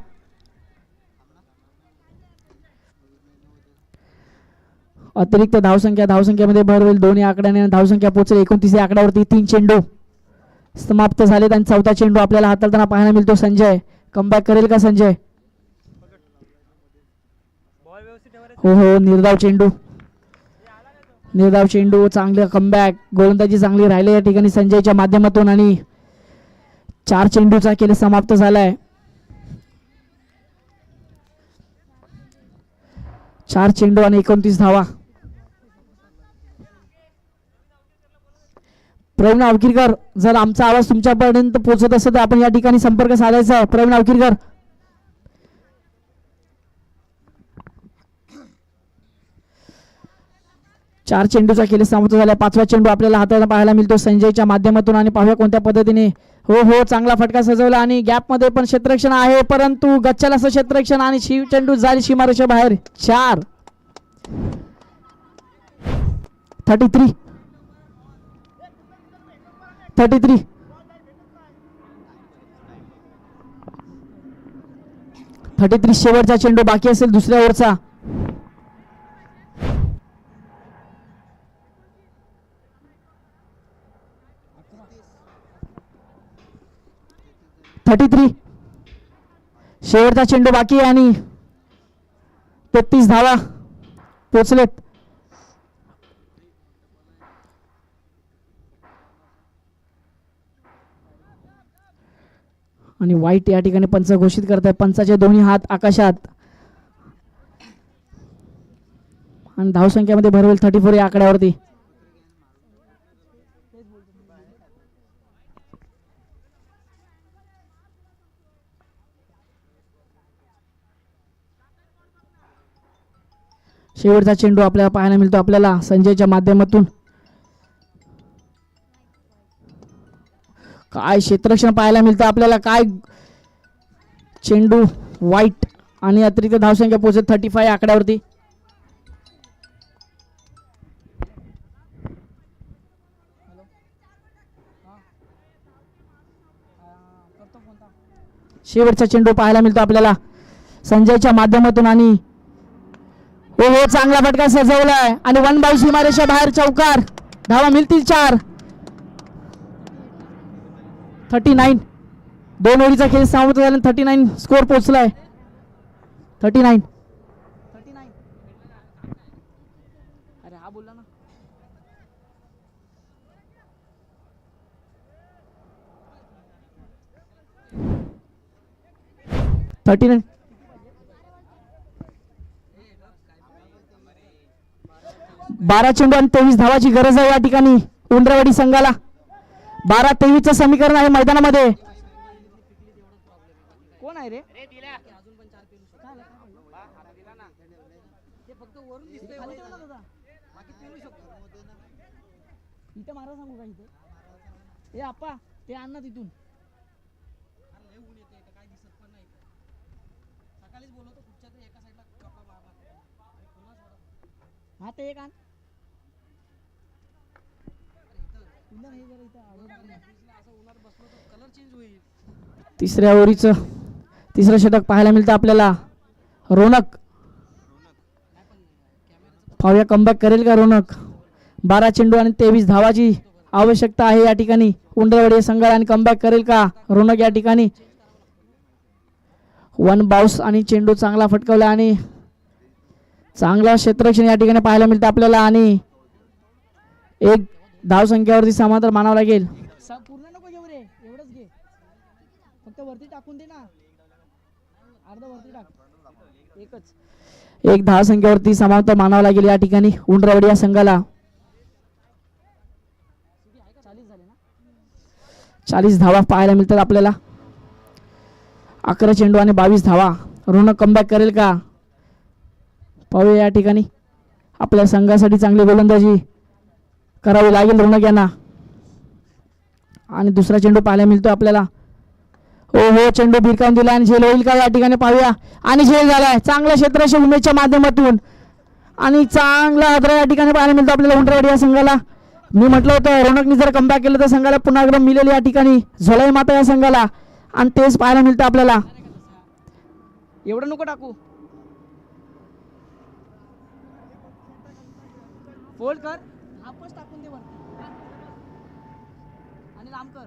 अतिरिक्त धावसंख्येमध्ये भर होईल. दोन्ही आकड्याने धावसंख्या पोहोचली 29 या आकड्यावरती. 3 चेंडू समाप्त झालेत आणि 4था चेंडू आपल्याला हाताळताना पाहायला मिळतो. संजय कमबॅक करेल का संजय? हो हो निर्धाव चेंडू चांगले कमबॅक. गोलंदाजी चांगली राहिली या ठिकाणी संजयच्या माध्यमातून आणि 4 चेंडूचा खेळ समाप्त झालाय. 4 चेंडू आणि 29 धावा. प्रवीण अवकिरकर जर आमचा आवाज तुमच्यापर्यंत पोहोचत असेल तर आपण या ठिकाणी संपर्क साधायचा. प्रवीण अवकिरकर. चार चेंडूचा खेळ समाप्त झाला. 5वा चेंडू आपल्याला हाताला पाहायला मिळतो संजयच्या माध्यमातून आणि पाहूया कोणत्या पद्धतीने. हो हो चांगला फटका सजवला आणि गॅप मध्ये पण क्षेत्ररक्षण आहे परंतु गच्च्याला असं क्षेत्ररक्षण आणि चेंडू झाली सीमारेषा बाहेर. 4 33 शेवटचा चेंडू बाकी असेल दुसऱ्या ओव्हरचा. 33 शेवटचा चेंडू बाकी आहे आणि 33 धावा पोचलेत. आणि वाईट या ठिकाणी पंच घोषित करत आहे. पंचाचे दोन्ही हात आकाशात आणि धावसंख्येमध्ये भर होईल 34 या आकड्यावरती. शेवटचा चेंडू आपल्याला पाहायला मिळतो आपल्याला संजयच्या माध्यमातून. काय क्षेत्ररक्षण पाहायला मिळतं आपल्याला. काय चेंडू वाईट आणि अतिरिक्त धावसंख्या पोहोचत 35 या आकड्यावरती. शेवटचा चेंडू पाहायला मिळतो आपल्याला संजयच्या माध्यमातून आणि हो हो चांगला फटका सजवलाय आणि 1 बाय सीमारेषा बाहेर चौकार. धावा मिळतील 4. 39 2 ओव्हरीचा खेळ समाप्त झाला. 39 स्कोर पोहोचलाय. 39 अरे हा बोलला ना. $39 12 चेंडू आणि 23 धावाची गरज आहे या ठिकाणी उंडरवाडी संघाला. 12-23 समीकरण आहे मैदानामध्ये. कोण आहे रे? इथं मारा सांगू का इथे? ए आप्पा ते आण ना तिथून. हा ते एक आण. तिसऱ्या ओव्हरीचं तिसरं षटक पाहायला मिळतं आपल्याला. रोनक पाहूया कमबॅक करेल का रोनक. 12 चेंडू आणि 23 धावाची आवश्यकता आहे या ठिकाणी उंडरवाडी संघाला आणि कमबॅक करेल का रोनक या ठिकाणी. 1 बाउस आणि चेंडू चांगला फटकवला आणि चांगला क्षेत्ररक्षण या ठिकाणी पाहायला मिळतं आपल्याला आणि 1 धावसंख्येवरती समांतर मानावं लागेल. पूर्ण नको घेऊ रे एवढंच घे. फक्त वरती टाकून दे ना. अर्धा वरती टाक. एकच 1 धावसंख्येवरती समांतर मानावं लागेल या ठिकाणी उंडरवाडी या संघाला. 40 धावा पाहायला मिळतात आपल्याला. 11 चेंडू आणि 22 धावा. रोनक कमबॅक करेल का पाहूया. या ठिकाणी आपल्या संघासाठी चांगली गोलंदाजी करावी लागेल रोनक यांना. आणि दुसरा चेंडू पाहायला मिळतो आपल्याला. हो चेंडू भिरकावून दिला आणि झेल होईल का या ठिकाणी पाहूया. आणि झेल झालाय. चांगला क्षेत्ररक्षक उमेशच्या माध्यमातून आणि चांगला आदरा या ठिकाणी पाहायला मिळतो आपल्याला उंटरवाडी या संघाला. मी म्हटलं होतं रोनकने जर कमबॅक केलं तर संघाला पुन्हा एकदा मिळेल या ठिकाणी झोलाई माता या संघाला. आणि तेच पाहायला मिळतं आपल्याला. एवढं नको टाकू. फोल्ड कर. आपच टाकून दे वरती आणि लांब कर.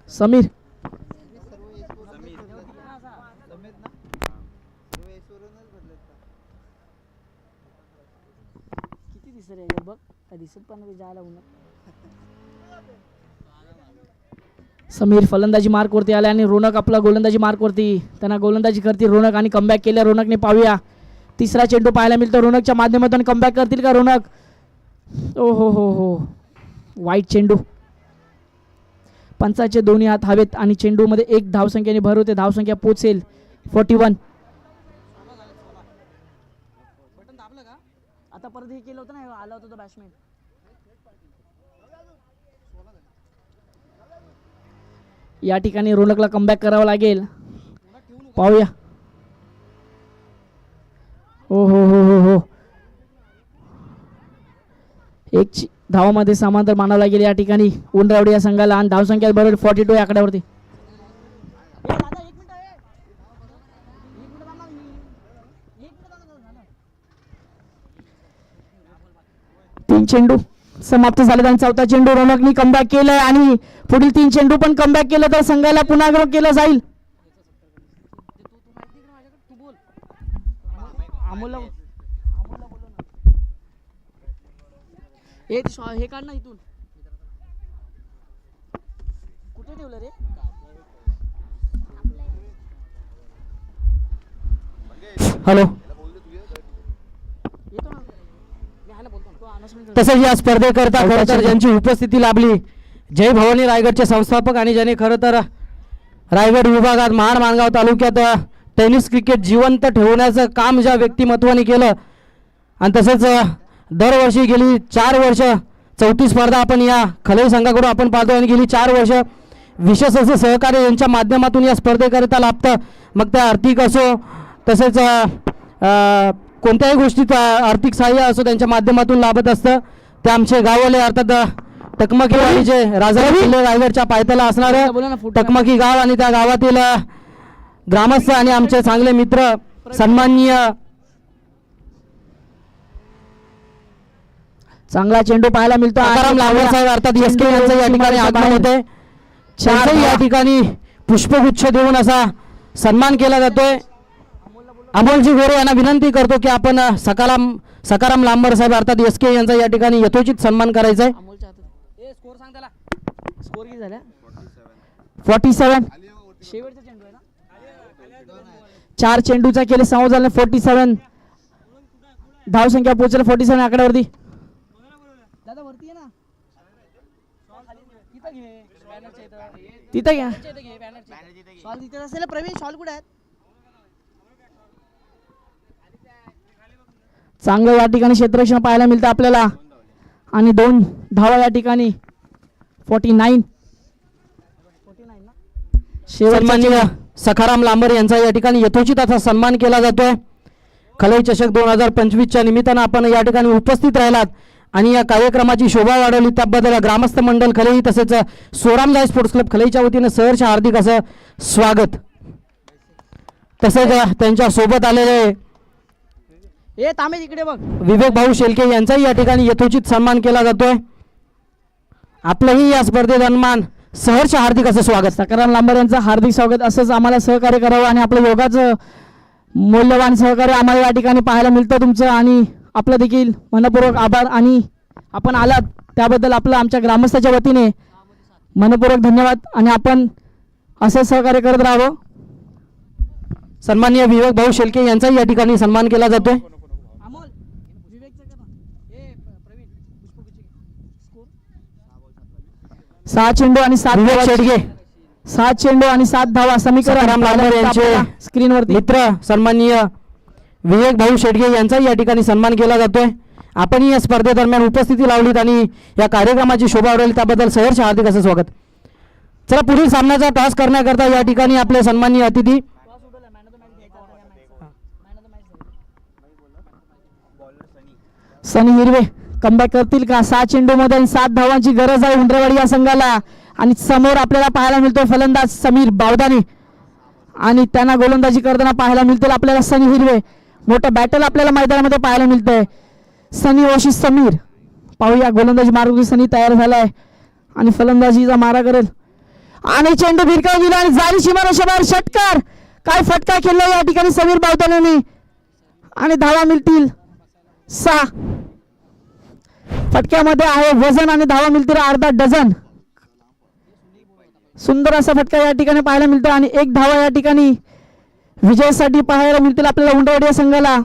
समीर किती दिसत रे बघ. काय दिसत पण नाही जायला उन्हात. समीर फलंदाजी मार्कवरती आला आणि रोनक आपला गोलंदाजी मार्कवरती. त्यांना गोलंदाजी करतील रोनक आणि कमबॅक केल्या रोनकने पाहूया. तिसरा चेंडू पाहायला मिळतो रोनकच्या माध्यमातून. कमबॅक करतील का रोनक. ओ हो वाईट चेंडू. पंचाचे दोन्ही हात हवेत आणि चेंडूमध्ये 1 धावसंख्येने भर होते. धावसंख्या पोचेल 41. बटन दाबलं का. आता परत हे केलं होतं ना. आला होता तो बॅट्समॅन. या ठिकाणी रोनकला कमबॅक करावं लागेल. पाहूया. हो एक धावामध्ये समांतर मानावं लागेल या ठिकाणी उंटरवाडी या संघाला. आणि धावसंख्या बरोबर 42 या आकड्यावरती. दादा 1 मिनिट आहे. 1 मिनिट थांब ना. 1 मिनिट थांब. 3 चेंडू समाप्त झाले आणि चौथा चेंडू रोनकनी कमबॅक केलंय आणि पुढील 3 चेंडू पण कमबॅक केलं तर संघाला पुन्हा ग्रो केलं जाईल. अमोलला बोलव ना. हे काढ ना इथून. कुठे ठेवलं रे. हॅलो. येतो ना. मी आहे ना बोलतो ना. तो announcement तसेच या स्पर्धेकरता खरं तर ज्यांची उपस्थिती लाभली जय भवानी रायगडचे संस्थापक आणि ज्याने खरं तर रायगड विभागात महाड माणगाव तालुक्यात टेनिस क्रिकेट जिवंत ठेवण्याचं काम ज्या व्यक्तिमत्वाने केलं आणि तसेच दरवर्षी गेली 4 वर्ष 34 स्पर्धा आपण या खलई संघाकडून आपण पाहतो आणि गेली 4 वर्ष विशेष असं सहकार्य यांच्या माध्यमातून या स्पर्धेकरिता लाभतं. मग त्या आर्थिक असो तसेच कोणत्याही गोष्टीत आर्थिक सहाय्य असो त्यांच्या माध्यमातून लाभत असतं. ते आमचे गाववाले अर्थात टकमकी आणि जे राजा किल्ले रायगडच्या पायथ्याला असणारं टकमकी गाव आणि त्या गावातील ग्रामस्थ आणि आमचे चांगले मित्र सन्माननीय. चांगला चेंडू पाहायला मिळतो. आकाराम लांबर साहेब अर्थात एसके यांचं या ठिकाणी आगमन होते. चारही या ठिकाणी पुष्पगुच्छ देऊन असा सन्मान केला जातोय. अमोलजी गोरे यांना विनंती करतो की आपण सकाराम लांबर साहेब अर्थात एसके यांचा या ठिकाणी यथोचित सन्मान करायचा आहे. अमोलच्या हातात. स्कोर सांग त्याला. स्कोर किती झाला. 47. शेवटचा चेंडू आहे ना. 4 चेंडूचा केले 6 झाले 47. धावसंख्या पोहोचेल 47 आकड्यावरती. दादा वरती आहे ना. तिथं घे. बॅनरच्या इथं. तिथं घ्या. घे बॅनरच्या. शॉल तिथे असेल ना. प्रवीण शॉल कुठे आहेत. चांगलं या ठिकाणी क्षेत्ररक्षण पाहायला मिळतं आपल्याला आणि 2 धावा या ठिकाणी 49. सन्माननीय सखाराम लांबर यांचा या ठिकाणी यथोचित असा सन्मान केला जातोय. खलई चषक 2025च्या निमित्तानं आपण या ठिकाणी उपस्थित राहिलात आणि या कार्यक्रमाची शोभा वाढवली त्याबद्दल ग्रामस्थ मंडळ खलई तसेच सोरामजाई स्पोर्ट्स क्लब खलईच्या वतीनं सहर्ष हार्दिक असं स्वागत. तसेच त्यांच्या सोबत आलेले ए तांबे तिकडे बघ. विवेक भाऊ शेलके यांचाही या ठिकाणी यथोचित सन्मान केला जातोय. आपलंही या स्पर्धेत सन्मान सहर्ष हार्दिक असं स्वागत. सकाराम लांबर यांचं हार्दिक स्वागत. असंच आम्हाला सहकार्य करावं आणि आपलं योगाचं मूल्यवान सहकार्य आम्हाला या ठिकाणी पाहायला मिळतं तुमचं आणि आपलं देखील मनपूर्वक आभार. आणि आपण आलात त्याबद्दल आपलं आमच्या ग्रामस्थाच्या वतीने मनपूर्वक धन्यवाद. आणि आपण असं सहकार्य करत राहावं. सन्माननीय विवेक भाऊ शेळके यांचाही या ठिकाणी सन्मान केला जातोय. अमोल विवेकचं कर ना. प्रवीण पुष्पगुच्छ स्कोर 6 चेंडू आणि 7 विवेक शेडगे 7 चेंडू आणि 7 धावा समीकरण सखाराम लांबर यांचे स्क्रीनवरती. मित्र सन्माननीय विवेक भाऊ शेडगे यांचाही या ठिकाणी सन्मान केला जातोय. आपणही या स्पर्धेदरम्यान उपस्थिती लावलीत आणि या कार्यक्रमाची शोभा वाढवली त्याबद्दल सहर्ष हार्दिक असं स्वागत. चला पुढील सामन्याचा टॉस करण्याकरता या ठिकाणी आपले सन्माननीय अतिथी टॉस उडवला. मॅन ऑफ द मॅच घ्यायचा होता या मॅचचा. Man of the match bowler Sunny Sunny Hirwe comeback करतील का? 6 चेंडू मध्ये आणि 7 धावांची गरज आहे उंडरेवाडी या संघाला. आणि समोर आपल्याला पाहायला मिळतो फलंदाज समीर बावदाने आणि त्यांना गोलंदाजी करताना पाहायला मिळतील आपल्याला सनी हिरवे. मोठं बॅटल आपल्याला मैदानामध्ये पाहायला मिळतंय. सनी वर्सेस समीर. पाहूया गोलंदाजी मार्ग सनी तयार झालाय आणि फलंदाजीचा मारा करेल आणि चेंडू भिरकावून दिला आणि जारी सीमारेषेबाहेर षटकार. काय फटका खेळला या ठिकाणी समीर बावदाने आणि धावा मिळतील 6. फटक्यामध्ये आहे वजन आणि धावा मिळतील अर्धा डझन. सुंदर असा फटका या ठिकाणी पाहायला मिळतो आणि 1 धावा या ठिकाणी विजयासाठी पाहायला मिळतील आपल्याला उंडरवाडी या संघाला.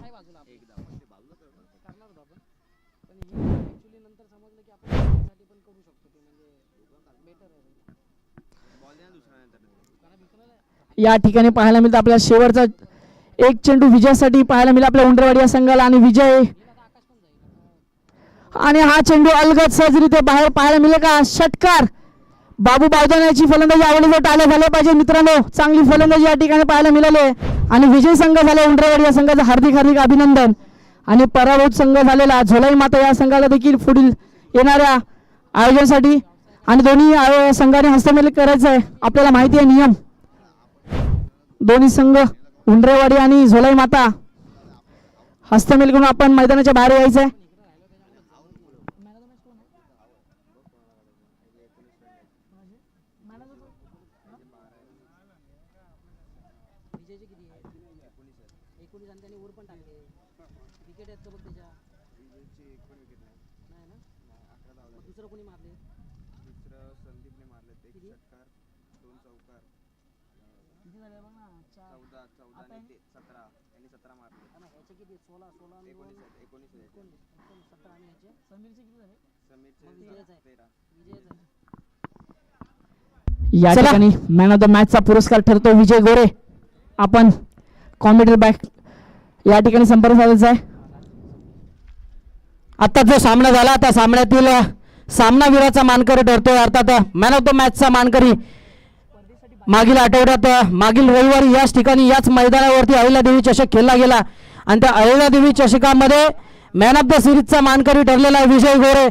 या ठिकाणी पाहायला मिळतं आपल्याला शेवटचा 1 चेंडू विजयासाठी पाहायला मिळेल आपल्या उंडरवाडी या संघाला आणि विजय आणि हा चेंडू अलगद सहजरित्या बाहेर पाहायला मिळेल का? षटकार. बाबू बावदानाची फलंदाजी आवडीवर टाळ्या झाल्या पाहिजे मित्रांनो. चांगली फलंदाजी या ठिकाणी पाहायला मिळाली आणि विजय संघ झाला उंडरवाडी या संघाचं हार्दिक हार्दिक अभिनंदन. आणि पराभूत संघ झालेला झोलाई माता या संघाला देखील पुढील येणाऱ्या आयोजनासाठी आणि दोन्ही संघाने हस्तमेल करायचं आहे. आपल्याला माहिती आहे नियम. दोन्ही संघ उंडरेवाडी आणि झोलाई माता हस्तमेल करून आपण मैदानाच्या बाहेर यायचं आहे. विजयचे किती आहे? 19 आणि त्यांनी वर पण टाकले. विकेट आहेत का बघ त्याच्या? नाही ना. मग दुसरं कोणी मारले? संदीपने मारले ते षटकार 2 चौकार किती झाले बघ ना. 14 आणि 17 यांनी 17 मारले. याचे किती? 16 आणि 19 17 आणि याचे समीरचे किती झाले? समीरचे विजयच आहे. 13. विजयच आहे. या चला. ठिकाणी मॅन ऑफ द मॅचचा पुरस्कार ठरतो विजय गोरे. आपण कॉमेंट्री बॅक या ठिकाणी संपर्क साधायचा आहे. आता जो सामना झाला त्या सामन्यातील सामनावीराचा मानकरी ठरतोय अर्थात मॅन ऑफ द मॅचचा मानकरी मागील आठवड्यात मागील रविवारी याच ठिकाणी याच मैदानावरती अहिल्यादेवी चषक खेळला गेला आणि त्या अहिल्यादेवी चषकामध्ये मॅन ऑफ द सिरीजचा मानकरी ठरलेला आहे विजय गोरे.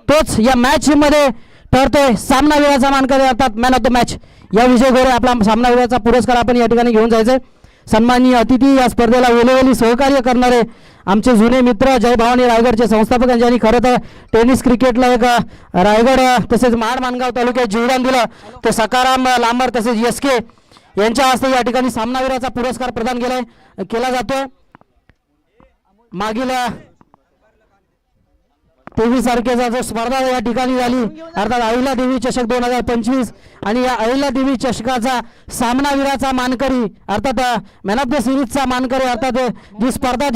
तोच या मॅच मध्ये ठरतोय सामनावीराचा मानकरी अर्थात मॅन ऑफ द मॅच. या विजय गोरे आपला सामनावीराचा पुरस्कार आपण या ठिकाणी घेऊन जायचंय. सन्माननीय अतिथी या स्पर्धेला वेळोवेळी सहकार्य करणारे आमचे जुने मित्र जय भवानी रायगडचे संस्थापक ज्यांनी खरं तर टेनिस क्रिकेटला एक रायगड तसेच महाड माणगाव तालुक्यात जीवदान दिलं ते सखाराम लांबर तसेच SK यांच्या हस्ते या ठिकाणी सामनावीराचा पुरस्कार प्रदान केला जातोय. मागील 23 तारखेचा जो स्पर्धा या ठिकाणी झाली अर्थात अहिल्यादेवी चषक 2025 आणि या अहिल्यादेवी चषकाचा सामनावीराचा मानकरी अर्थात मॅन ऑफ द सिरीजचा मानकरी अर्थात जी स्पर्धा